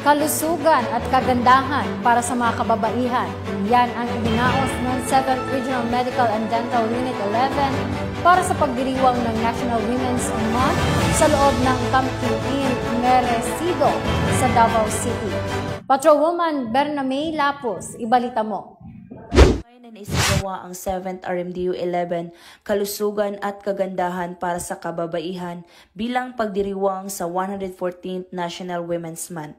kalusugan at kagandahan para sa mga kababaihan. Yan ang ibinaos ng 7th Regional Medical and Dental Unit 11 para sa pagdiriwang ng National Women's Month sa loob ng Camping Inn Merecido sa Davao City. Patrolwoman Bernamay Lapus, ibalita mo. Isagawa ang 7th RMDU 11 kalusugan at kagandahan para sa kababaihan bilang pagdiriwang sa 114th National Women's Month.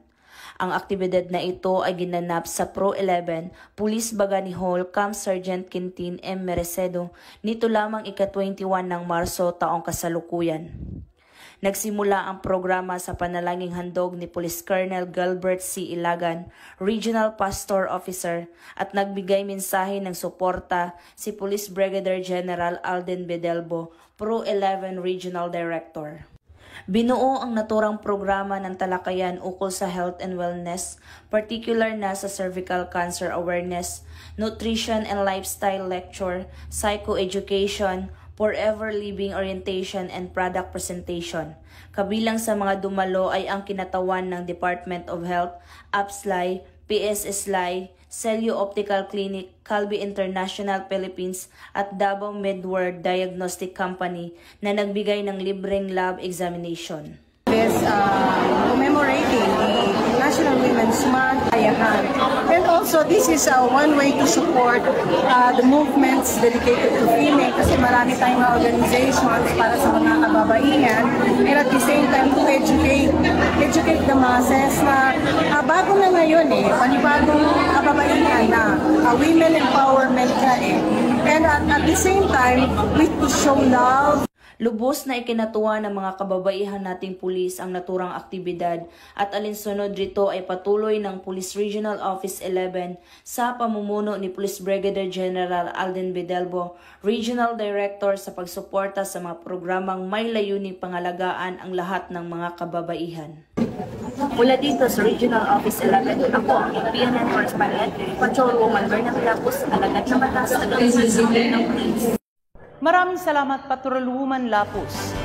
Ang aktibidad na ito ay ginanap sa Pro 11 Police Bagani Hall, Camp Sergeant Quintin M. Merecedo nito lamang ika-21 ng Marso taong kasalukuyan. Nagsimula ang programa sa panalangin handog ni Police Colonel Gilbert C. Ilagan, Regional Pastor Officer, at nagbigay mensahe ng suporta si Police Brigadier General Alden Bedelbo, Pro 11 Regional Director. Binuo ang naturang programa ng talakayan ukol sa health and wellness, particular na sa cervical cancer awareness, nutrition and lifestyle lecture, psychoeducation, forever living orientation and product presentation. Kabilang sa mga dumalo ay ang kinatawan ng Department of Health, APSLAI, PSSLAI, Celio Optical Clinic, Calvi International Philippines at Davao Medward Diagnostic Company na nagbigay ng libreng lab examination. Commemorating the National Women's Month, and also this is one way to support the movements dedicated to female kasi marami tayong mga organizations para sa mga kababaihan, and at the same time to educate the masses na bago na ngayon panibagong kababaihan na women empowerment na and at the same time we to show love. Lubos na ikinatuwa ng mga kababaihan nating pulis ang naturang aktibidad at alinsunod rito ay patuloy ng Police Regional Office 11 sa pamumuno ni Police Brigadier General Alden Bedelbo, Regional Director sa pagsuporta sa mga programang may layuning pangalagaan ang lahat ng mga kababaihan. Mula dito sa Regional Office 11, ako ang PNN Correspondent, Patrolwoman Bernamay Lapus, alagad na batas, alagad ng police. Maraming salamat, Patrolwoman Lapus.